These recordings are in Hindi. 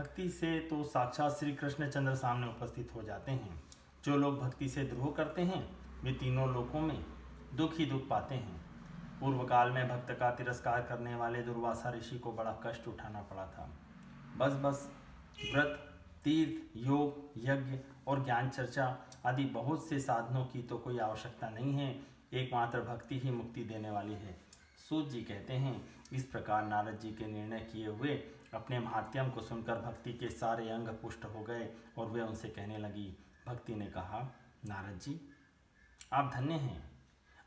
भक्ति से तो साक्षात श्री कृष्णचंद्र सामने उपस्थित हो जाते हैं। जो लोग भक्ति से द्रोह करते हैं वे तीनों लोकों में दुख ही दुख पाते हैं। पूर्व काल में भक्त का तिरस्कार करने वाले दुर्वासा ऋषि को बड़ा कष्ट उठाना पड़ा था। बस व्रत, तीर्थ, योग, यज्ञ और ज्ञान चर्चा आदि बहुत से साधनों की तो कोई आवश्यकता नहीं है, एकमात्र भक्ति ही मुक्ति देने वाली है। सूत जी कहते हैं, इस प्रकार नारद जी के निर्णय किए हुए अपने महात्म्य को सुनकर भक्ति के सारे अंग पुष्ट हो गए और वे उनसे कहने लगी। भक्ति ने कहा, नारद जी आप धन्य हैं,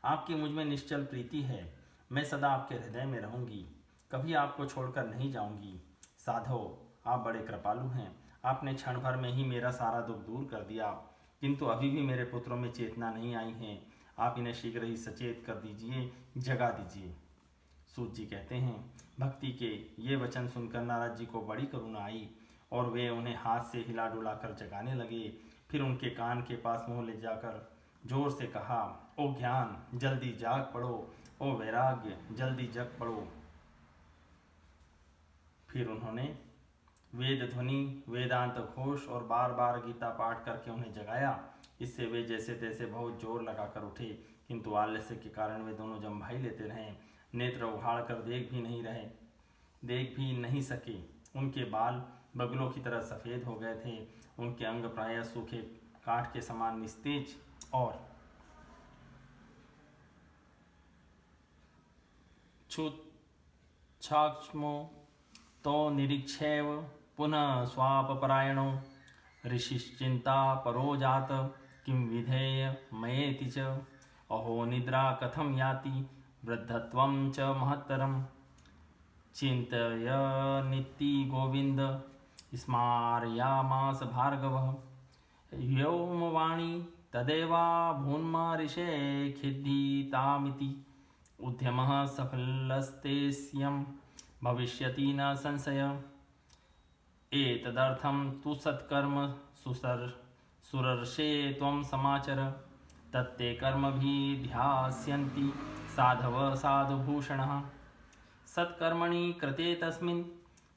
आपकी मुझ में निश्चल प्रीति है। मैं सदा आपके हृदय में रहूंगी, कभी आपको छोड़कर नहीं जाऊंगी। साधो, आप बड़े कृपालु हैं, आपने क्षण भर में ही मेरा सारा दुख दूर कर दिया, किंतु अभी भी मेरे पुत्रों में चेतना नहीं आई है। आप इन्हें शीघ्र ही सचेत कर दीजिए, जगा दीजिए। सूत जी कहते हैं, भक्ति के ये वचन सुनकर नारद जी को बड़ी करुणा आई और वे उन्हें हाथ से हिला डुला कर जगाने लगे। फिर उनके कान के पास मुंह ले जाकर जोर से कहा, ओ ज्ञान जल्दी जाग पड़ो, ओ वैराग्य जल्दी जग पड़ो। फिर उन्होंने वेद ध्वनि, वेदांत घोष और बार बार गीता पाठ करके उन्हें जगाया। इससे वे जैसे तैसे बहुत जोर लगाकर उठे, किंतु आलस्य के कारण वे दोनों जम्भाई लेते रहे। नेत्र उघाड़ कर देख भी नहीं सके। उनके बाल बगलों की तरह सफ़ेद हो गए थे। उनके अंग प्रायः सूखे काठ के समान निस्तेज और क्षुच्छाक्ष्मो तो निरीक्षैव पुनः स्वापपरायणो ऋषिश्चिंता परो जात किं विधेय मयेति च अहो निद्रा कथम याति वृद्धत्वं च महत्तरं चिन्तयन्निति गोविंद स्मारयामास भार्गवः व्योमवाणी तदेवा भून्मऋषे खिद्धितामिति उद्यमः सफलस्तेस्यं भविष्यति न संशय एतदर्थं तु सत्कर्म सुरर्षे त्वं समाचर तत्ते कर्मभिः ध्यास्यन्ति साधव साधुभूषणः सत्कर्मणि कृते तस्मिन्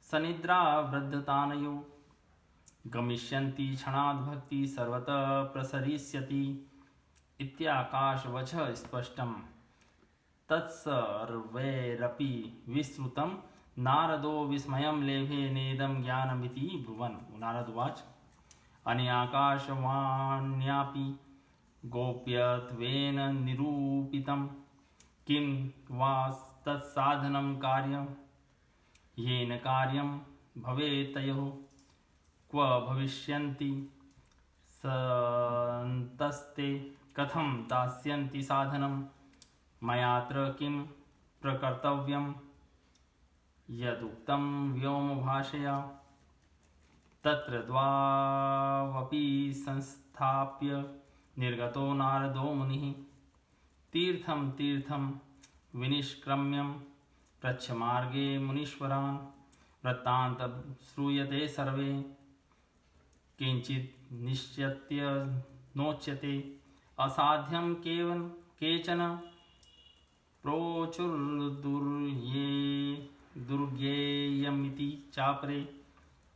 सनिद्रा वृद्धतानयो गमिष्यन्ति क्षणाद् भक्ति सर्वतः प्रसरिष्यति इत्याकाशवचः स्पष्टं तत्सर्वैरपि विश्रुतं नारदो विस्मयं लेभे नेदं ज्ञानमिति ब्रुवन्। नारद उवाच, अनेकाशवाण्यापि गोप्यत्वेन निरूपितं किं वा तत्साधनं कार्यं येन कार्यं भवेत् तयोः क्व भविष्यन्ति सन्तस्ते कथं दास्यन्ति साधनं मयात्र किं प्रकर्तव्यं यदुक्तं व्योमभाषया तत्र द्वावपि संस्थाप्य निर्गतो नारदो मुनिः तीर्थं तीर्थं विनिष्क्रम्यं प्रच्छमार्गे मुनीश्वरान् वृत्तान्तं श्रूयते सर्वे किंचित् निश्चित्य नोच्यते असाध्यं केचन प्रोचुर्दुर्गेयमिति चापरे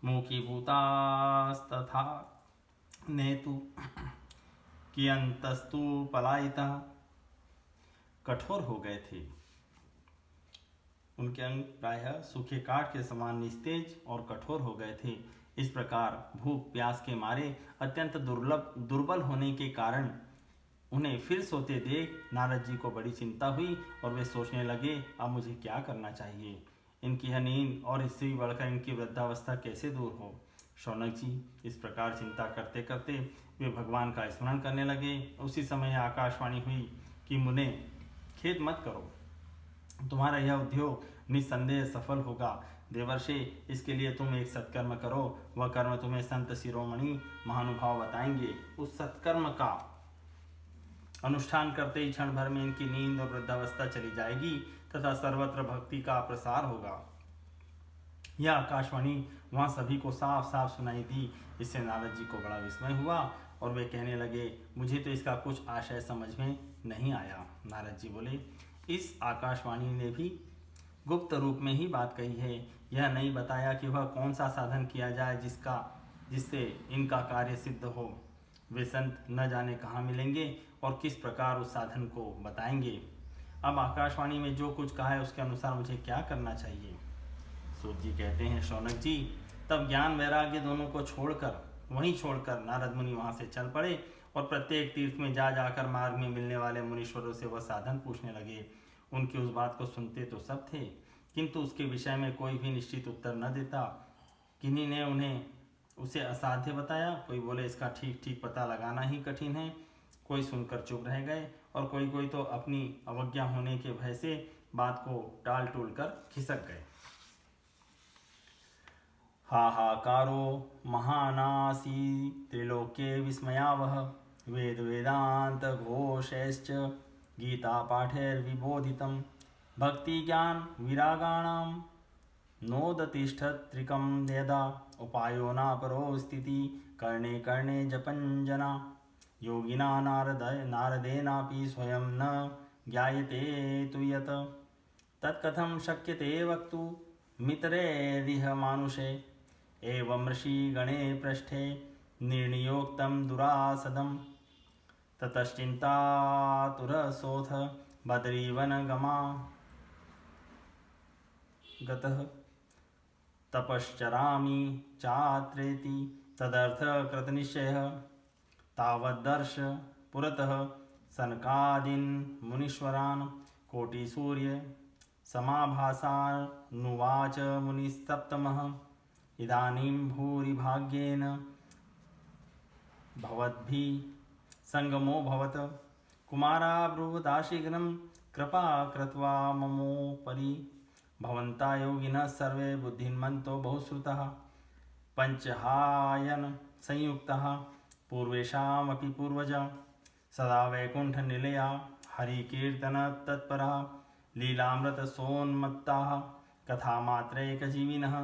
मुखीभूतास्तथा नेतु कियन्तस्तु पलायिता। कठोर हो गए थे, उनके अंग प्रायः सूखे काठ के समान निस्तेज और कठोर हो गए थे। इस प्रकार भूख प्यास के मारे अत्यंत दुर्बल होने के कारण उन्हें फिर सोते देख नारद जी को बड़ी चिंता हुई और वे सोचने लगे, अब मुझे क्या करना चाहिए। इनकी यह नींद और इससे भी बढ़कर इनकी वृद्धावस्था कैसे दूर हो। शौनक जी इस प्रकार चिंता करते करते वे भगवान का स्मरण करने लगे। उसी समय आकाशवाणी हुई कि मुने खेद मत करो, तुम्हारा यह उद्योग निस्संदेह सफल होगा। देवर्षि, इसके लिए तुम एक सत्कर्म करो, वह कर्म तुम्हें संत शिरोमणि महानुभाव बताएंगे। उस सत्कर्म का अनुष्ठान करते ही क्षण भर में इनकी नींद और वृद्धावस्था चली जाएगी तथा सर्वत्र भक्ति का प्रसार होगा। यह आकाशवाणी वहां सभी को साफ साफ सुनाई दी। इससे नारद जी को बड़ा विस्मय हुआ और वे कहने लगे, मुझे तो इसका कुछ आशय समझ में नहीं आया। नारद जी बोले, इस आकाशवाणी ने भी गुप्त रूप में ही बात कही है। यह नहीं बताया कि वह कौन सा साधन किया जाए जिससे इनका कार्य सिद्ध हो। वे संत न जाने कहाँ मिलेंगे और किस प्रकार उस साधन को बताएंगे। अब आकाशवाणी में जो कुछ कहा है उसके अनुसार मुझे क्या करना चाहिए। सूत जी कहते हैं, शौनक जी, तब ज्ञान वैराग्य दोनों को छोड़कर नारद मुनि वहां से चल पड़े और प्रत्येक तीर्थ में जाकर मार्ग में मिलने वाले मुनीश्वरों से वह साधन पूछने लगे। उनकी उस बात को सुनते तो सब थे, किंतु उसके विषय में कोई भी निश्चित उत्तर न देता। किन्हीं ने उन्हें उसे असाध्य बताया, कोई बोले इसका ठीक ठीक पता लगाना ही कठिन है, कोई सुनकर चुप रह गए और कोई तो अपनी अवज्ञा होने के भय से बात को टाल टूल कर खिसक गए। हाहाकारो महानासी त्रिलोके विस्मयावह वेद वेदांत घोषैश्च गीता पाठैर्विबोधितं भक्ति ज्ञान विरागाणां नोदतिष्ठत्रिकं यदा उपायो नापरो स्थिति कर्णे कर्णे जपञ्जना योगिना नारदेनापि स्वयं न ज्ञायते तु यत् तत्कथं शक्यते वक्तु मितरेरिह मानुषे एवं ऋषिगणे पृष्ठे निर्णयोक्तं दुरासदम् ततश्चिन्तातुरसोऽथ बद्रीवनगमा गतः तपश्चरामि चात्रेति तदर्थकृतनिश्चयः तावद्दर्श पुरतः सनकादीन् मुनीश्वरान् कोटिसूर्य समाभासानुवाच मुनिसप्तमः इदानीं भूरिभाग्येन भवद्भिः संगमो भवत कुमारा ब्रुवदाशीघ्रं कृपा कृत्वा ममोपरि भवन्ता योगिनः सर्वे बुद्धिमन्तो बहुश्रुतः पंचहायन संयुक्तः पूर्वेषामपि पूर्वजा सदा वैकुण्ठनिलया हरिकीर्तन तत्परा लीलामृतसोन्मत्ताः कथामात्रैकजीविनः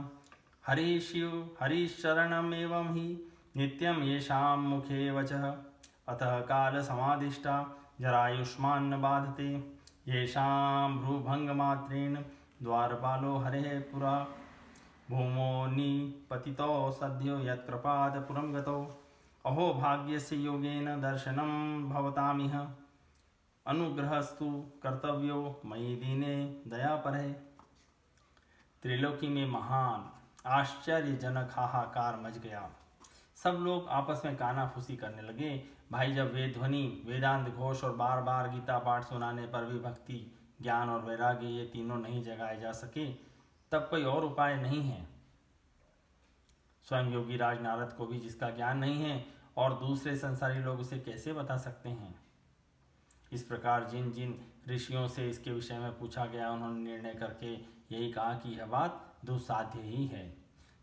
हरिशरणमेवं हि नित्यं येषां मुखे वचः अतः कालसमाधिष्टा जरायुष्मान् बाधते येषां भ्रूभङ्गमात्रेण द्वारपालो हरेः पुरा भूमो निपतितो सद्यो यत्कृपात् पुरं गतो अहो भाग्यस्य योगेन दर्शनं भवतामिह अनुग्रहस्तु कर्तव्यो मयि दीने दयापरे। त्रिलोकी में महान आश्चर्यजनक हाहाकार मच गया। सब लोग आपस में कानाफूसी करने लगे। भाई, जब वेद ध्वनि, वेदांत घोष और बार बार गीता पाठ सुनाने पर भी भक्ति, ज्ञान और वैराग्य ये तीनों नहीं जगाए जा सके, तब कोई और उपाय नहीं है। स्वयं योगी राज नारद को भी जिसका ज्ञान नहीं है और दूसरे संसारी लोग उसे कैसे बता सकते हैं। इस प्रकार जिन जिन ऋषियों से इसके विषय में पूछा गया, उन्होंने निर्णय करके यही कहा कि यह बात दुस्साध्य ही है।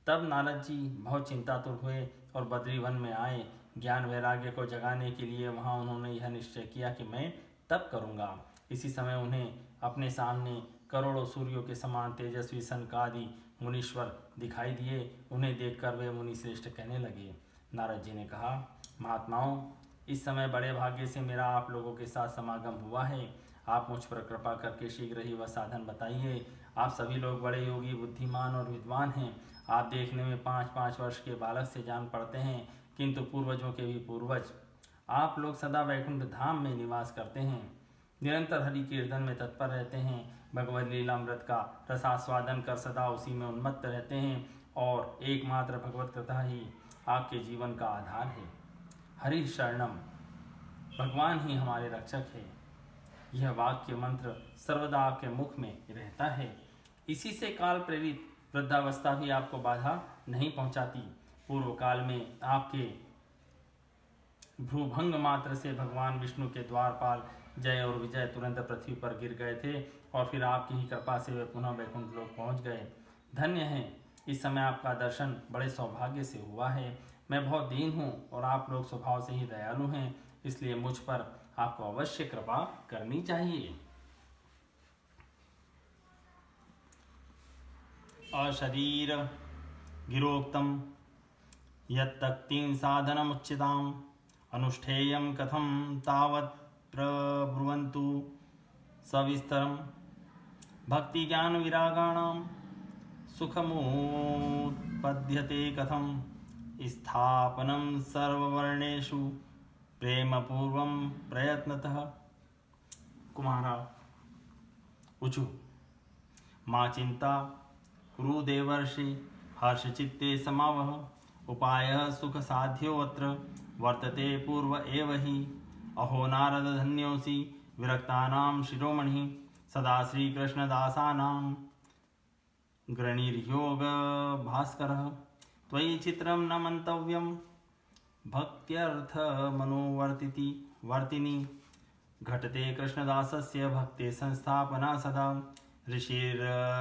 तब नारद जी बहुत चिंतातुर हुए और बद्रीवन में आए। ज्ञान वैराग्य को जगाने के लिए वहाँ उन्होंने यह निश्चय किया कि मैं तप करूँगा। इसी समय उन्हें अपने सामने करोड़ों सूर्यों के समान तेजस्वी सनकादि मुनीश्वर दिखाई दिए। उन्हें देखकर वे मुनि श्रेष्ठ कहने लगे। नारद जी ने कहा, महात्माओं, इस समय बड़े भाग्य से मेरा आप लोगों के साथ समागम हुआ है। आप मुझ पर कृपा करके शीघ्र ही वह साधन बताइए। आप सभी लोग बड़े योगी, बुद्धिमान और विद्वान हैं। आप देखने में 5-5 वर्ष के बालक से जान पड़ते हैं, किंतु पूर्वजों के भी पूर्वज। आप लोग सदा वैकुंठ धाम में निवास करते हैं, निरंतर हरि कीर्तन में तत्पर रहते हैं, भगवद लीलामृत का रसास्वादन कर सदा उसी में उन्मत्त रहते हैं और एकमात्र भगवत कथा ही आपके जीवन का आधार है। हरि शरणम, भगवान ही हमारे रक्षक है। यह वाक्य मंत्र सर्वदा आपके मुख में रहता है। इसी से काल प्रेरित वृद्धावस्था भी आपको बाधा नहीं पहुंचाती। पूर्व काल में आपके भ्रूभंग मात्र से भगवान विष्णु के द्वारपाल जय और विजय तुरंत पृथ्वी पर गिर गए थे और फिर आपकी ही कृपा से वे पुनः वैकुंठ लोक पहुंच गए। धन्य हैं, इस समय आपका दर्शन बड़े सौभाग्य से हुआ है। मैं बहुत दीन हूँ और आप लोग स्वभाव से ही दयालु हैं, इसलिए मुझ पर आपको अवश्य कृपा करनी चाहिए। अशरीर गिरोक्तम यत्तक्तिं साधनमुच्यताम् अनुष्ठेयं कथं तावत् प्रब्रुवन्तु सविस्तरम्। भक्ति ज्ञान विरागाणां सुखमुत्पद्यते कथं स्थापनं सर्ववर्णेषु प्रेमपूर्वं प्रयत्नतः। कुमारा ऊचु माँ चिंता कुरु देवर्षि हर्षचित्ते समावह उपायः सुख साध्यो अत्र वर्तते पूर्व एव हि अहो नारद धन्योऽसि विरक्तानां शिरोमणि सदा श्रीकृष्णदासानां गृणीर्योग भास्करः त्वयि चित्रं न मन्तव्यं भक्त्यर्थमनुवर्तिति वर्तिनि घटते कृष्णदासस्य भक्ते संस्थापना सदा ऋषिर्भिर्बहवो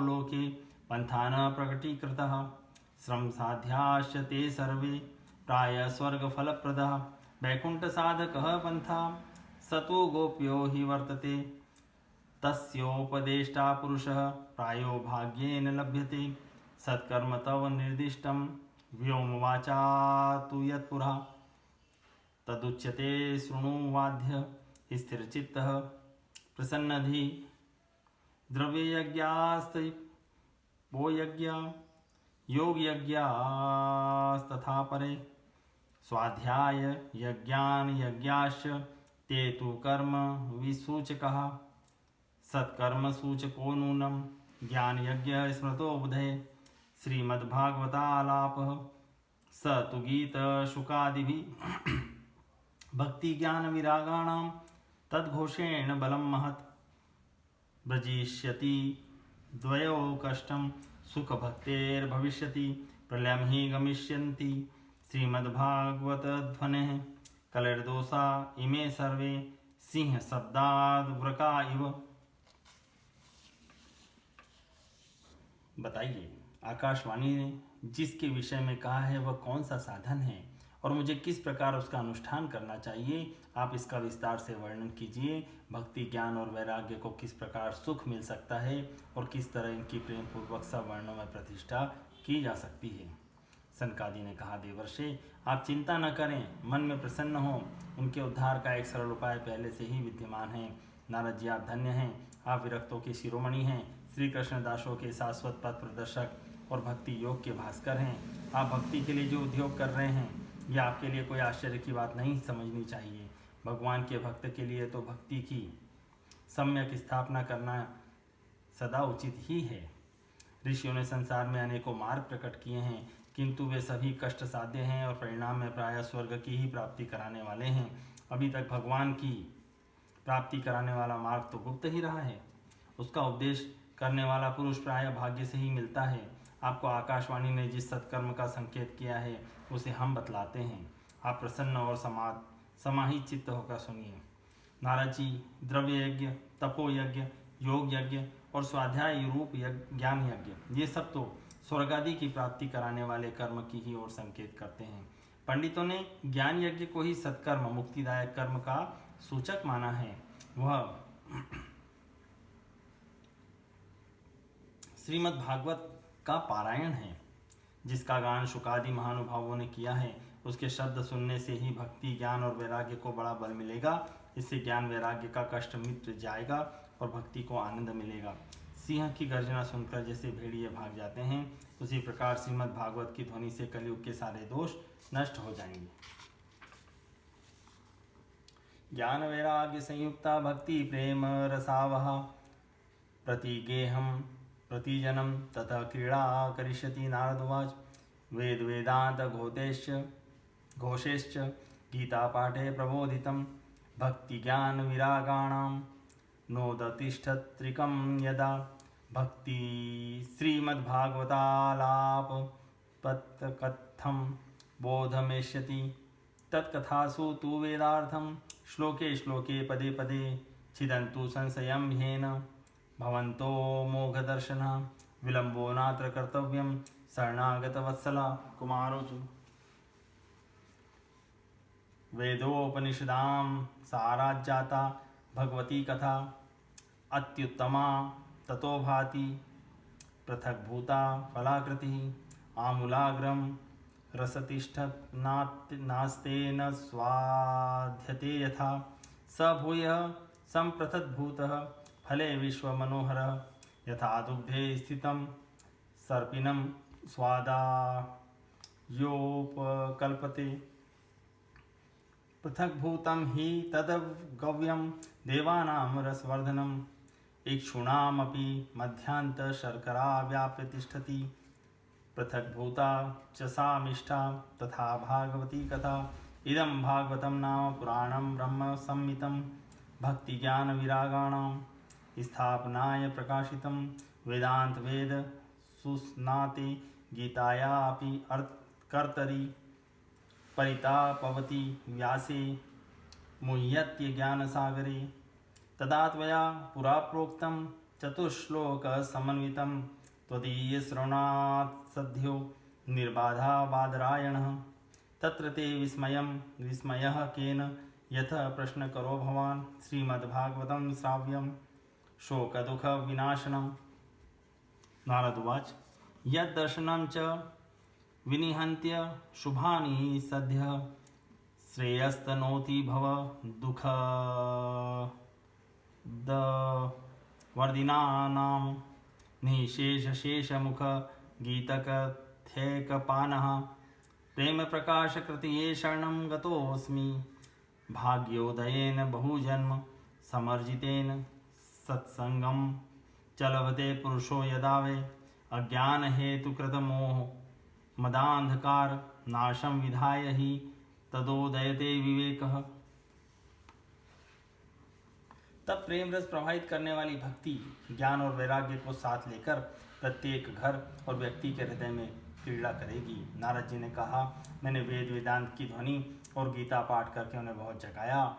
लोके पन्थान प्रकटीकृतः श्रमसाध्याश्च ते सर्वे प्रायः स्वर्गफलप्रदः वैकुण्ठसाधकः पन्था स तु गोप्यो हि वर्तते तस्योपदेष्टा पुरुषः प्रायो भाग्येन लभ्यते सत्कर्म तव निर्दिष्टं व्योमवाचा तु यत्पुरा तदुच्यते शृणुवाद्य स्थिरचित्तः प्रसन्नधि द्रव्ययज्ञास्तपो यज्ञ योगयज्ञास्तथा परे स्वाध्याय यज्ञान यज्ञाश्च ते तु कर्म विसूचकः सत्कर्म सूचको नूनं ज्ञान यज्ञ स्मृतो बुधे श्रीमद्भागवतालापः स तु गीत शुकादिभिः भक्ति ज्ञान विरागाणां तद्घोषेण बलं महत् व्रजिष्यति द्वयो कष्टं सुख भक्तेर्भविष्यति प्रलयं हि गमिष्यन्ति श्रीमद्भागवतध्वनेः कलिर्दोषा इमे सर्वे सिंह शब्दाद् व्रका इव। बताइए आकाशवाणी ने जिसके विषय में कहा है वह कौन सा साधन है और मुझे किस प्रकार उसका अनुष्ठान करना चाहिए। आप इसका विस्तार से वर्णन कीजिए। भक्ति ज्ञान और वैराग्य को किस प्रकार सुख मिल सकता है और किस तरह इनकी प्रेम पूर्वक सब वर्णों में प्रतिष्ठा की जा सकती है। सनकादि ने कहा, देवर्षि आप चिंता न करें, मन में प्रसन्न हो। उनके उद्धार का एक सरल उपाय पहले से ही विद्यमान है। नारद जी आप धन्य हैं, आप विरक्तों के शिरोमणि हैं, श्री कृष्ण दासों के शाश्वत पथ प्रदर्शक और भक्ति योग के भास्कर हैं। आप भक्ति के लिए जो उद्योग कर रहे हैं यह आपके लिए कोई आश्चर्य की बात नहीं समझनी चाहिए। भगवान के भक्त के लिए तो भक्ति की सम्यक स्थापना करना सदा उचित ही है। ऋषियों ने संसार में अनेकों मार्ग प्रकट किए हैं, किंतु वे सभी कष्ट साध्य हैं और परिणाम में प्रायः स्वर्ग की ही प्राप्ति कराने वाले हैं। अभी तक भगवान की प्राप्ति कराने वाला मार्ग तो गुप्त ही रहा है। उसका उपदेश करने वाला पुरुष प्रायः भाग्य से ही मिलता है। आपको आकाशवाणी ने जिस सत्कर्म का संकेत किया है उसे हम बतलाते हैं। आप प्रसन्न और समाहित चित्त होकर सुनिए। नारद जी द्रव्य यज्ञ, तपो यज्ञ, योग यज्ञ और स्वाध्याय रूप ज्ञान यज्ञ ये सब तो स्वर्ग आदि की प्राप्ति कराने वाले कर्म की ही ओर संकेत करते हैं। पंडितों ने ज्ञान यज्ञ को ही सत्कर्म मुक्तिदायक कर्म का सूचक माना है। वह श्रीमद् भागवत का पारायण है, जिसका गान शुकादि महानुभावों ने किया है। उसके शब्द सुनने से ही भक्ति ज्ञान और वैराग्य को बड़ा बल मिलेगा। इससे ज्ञान वैराग्य का कष्ट मिट जाएगा और भक्ति को आनंद मिलेगा। सिंह की गर्जना सुनकर जैसे भेड़िए भाग जाते हैं, उसी प्रकार श्रीमद् भागवत की ध्वनि से कलयुग के सारे दोष नष्ट हो जाएंगे। ज्ञान वैराग्य संयुक्ता भक्ति प्रेम रसावहा प्रतिगेहम प्रतिजनम तथा क्रीड़ा करिष्यति। नारदवाच वेद वेदांत घोषेश्च गीता पाठे प्रबोधितं भक्ति ज्ञान विरागाणां नोदतिष्ठत्रिकं यदा भक्ति श्रीमद्भागवतालाप पत्कथं बोधमेष्यति तत्कथासु तु वेदार्थं श्लोके श्लोके पदे पदे छिदन्तु संशयं ह्येन भवन्तो मोघदर्शना विलम्बो नात्र कर्तव्यं शरणागतवत्सला। कुमारोचु वेदोपनिषदां साराज्जाता भगवती कथा अत्युत्तमा ततो भाति पृथग्भूता फलाकृतिः आमूलाग्रं रसतिष्ठत् नास्तेन स्वाध्यते यथा स भूयः सम्प्रथद्भूतः फले विश्वमनोहर यथा दुग्धे स्थितं सर्पिनं स्वादायोपकल्पते पृथग्भूतं हि तदगव्यं देवानां रसवर्धनम् इक्षूणामपि मध्यान्तशर्करा व्याप्य तिष्ठति पृथग्भूता च सा मिष्ठा तथा भागवती कथा इदं भागवतं नाम पुराणं ब्रह्म संहितं भक्तिज्ञानविरागाणां स्थापनाय प्रकाशितं वेदांत वेद सुस्नाते गीतायापि कर्तरि परितापवती व्यासे मुह्यत्य ज्ञानसागरे तदा त्वया पुरा प्रोक्तं चतुश्लोकसमन्वितं त्वदीयश्रवणात् सद्यो निर्बाधा बादरायणः तत्र ते विस्मयः केन यथ प्रश्न करो भवान् श्रीमद्भागवतं श्राव्यं शोकदुःखविनाशनं। नारद उवाच यद्दर्शनं च विनिहन्त्य शुभानि सद्यः श्रेयस्तनोति भव दुःखदवर्धिनानां निशेषशेषमुख गीतकथैकपानः प्रेमप्रकाशकृतये शरणं गतोऽस्मि भाग्योदयेन बहुजन्म समर्जितेन सत्संगं चलवते पुरुषो यदा वै अज्ञानहेतुकृतमोह मदान्धकार नाशं विधाय हि तदोदयते विवेकः। तब प्रेम रस प्रवाहित करने वाली भक्ति ज्ञान और वैराग्य को साथ लेकर प्रत्येक घर और व्यक्ति के हृदय में क्रीड़ा करेगी। नारद जी ने कहा, मैंने वेद वेदांत की ध्वनि और गीता पाठ करके उन्हें बहुत जगाया,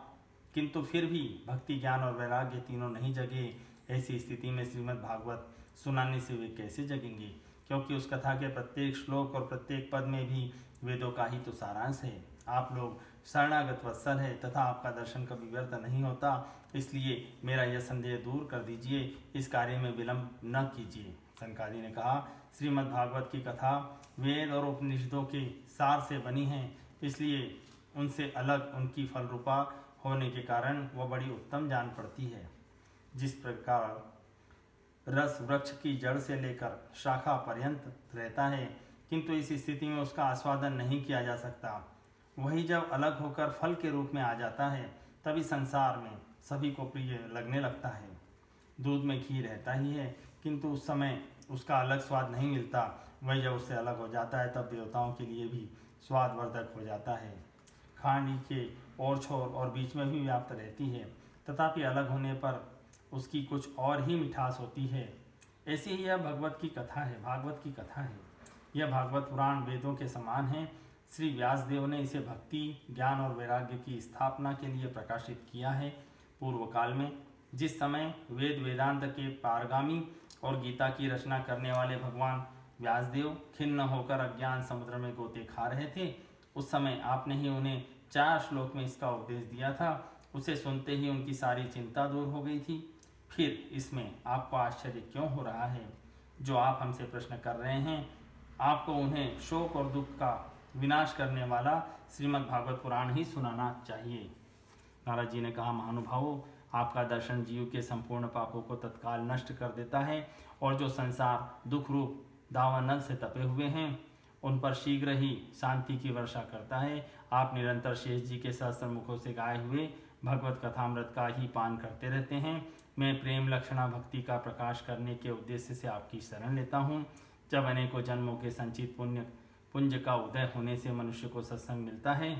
किंतु फिर भी भक्ति ज्ञान और वैराग्य तीनों नहीं जगे। ऐसी स्थिति में श्रीमद् भागवत सुनाने से वे कैसे जगेंगे, क्योंकि उस कथा के प्रत्येक श्लोक और प्रत्येक पद में भी वेदों का ही तो सारांश है। आप लोग शरणागत वत्सल है तथा आपका दर्शन कभी व्यर्थ नहीं होता, इसलिए मेरा यह संदेह दूर कर दीजिए, इस कार्य में विलंब न कीजिए। सनकादि ने कहा, श्रीमद् भागवत की कथा वेद और उपनिषदों के सार से बनी है, इसलिए उनसे अलग उनकी फलरूपा होने के कारण वह बड़ी उत्तम जान पड़ती है। जिस प्रकार रस वृक्ष की जड़ से लेकर शाखा पर्यंत रहता है, किंतु इस स्थिति में उसका आस्वादन नहीं किया जा सकता, वही जब अलग होकर फल के रूप में आ जाता है, तभी संसार में सभी को प्रिय लगने लगता है। दूध में घी रहता ही है, किंतु उस समय उसका अलग स्वाद नहीं मिलता, वही जब उससे अलग हो जाता है तब देवताओं के लिए भी स्वादवर्धक हो जाता है। खांडी के और छोर और बीच में भी व्याप्त रहती है, तथापि अलग होने पर उसकी कुछ और ही मिठास होती है। ऐसी ही यह भागवत की कथा है। यह भागवत पुराण वेदों के समान है। श्री व्यासदेव ने इसे भक्ति ज्ञान और वैराग्य की स्थापना के लिए प्रकाशित किया है। पूर्व काल में जिस समय वेद वेदांत के पारगामी और गीता की रचना करने वाले भगवान व्यासदेव खिन्न होकर अज्ञान समुद्र में गोते खा रहे थे, उस समय आपने ही उन्हें 4 श्लोक में इसका उपदेश दिया था। उसे सुनते ही उनकी सारी चिंता दूर हो गई थी। फिर इसमें आपको आश्चर्य क्यों हो रहा है? जो आप हमसे प्रश्न कर रहे हैं, आपको उन्हें शोक और दुख का विनाश करने वाला श्रीमद् भागवत पुराण ही सुनाना चाहिए। नारद जी ने कहा, महानुभावों, आपका दर्शन जीव के संपूर्ण पापों को तत्काल नष्ट कर देता है, और जो संसार दुख रूप दावानल से तपे हुए हैं, उन पर शीघ्र ही शांति की वर्षा करता है। आप निरंतर शेष जी के सहस्त्र मुखों से गाए हुए भगवत कथामृत का ही पान करते रहते हैं। मैं प्रेम लक्षणा भक्ति का प्रकाश करने के उद्देश्य से आपकी शरण लेता हूँ। जब अनेकों जन्मों के संचित पुंज का उदय होने से मनुष्य को सत्संग मिलता है,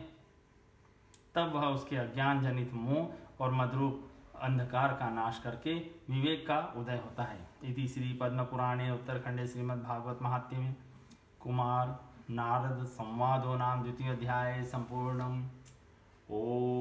तब वह उसके अज्ञान जनित मोह और मदरूप अंधकार का नाश करके विवेक का उदय होता है। इति श्री पद्म पुराणे उत्तरखंडे श्रीमद् भागवत महात्म्य में कुमार नारद संवादो नाम 2 अध्याय संपूर्णम। ओम।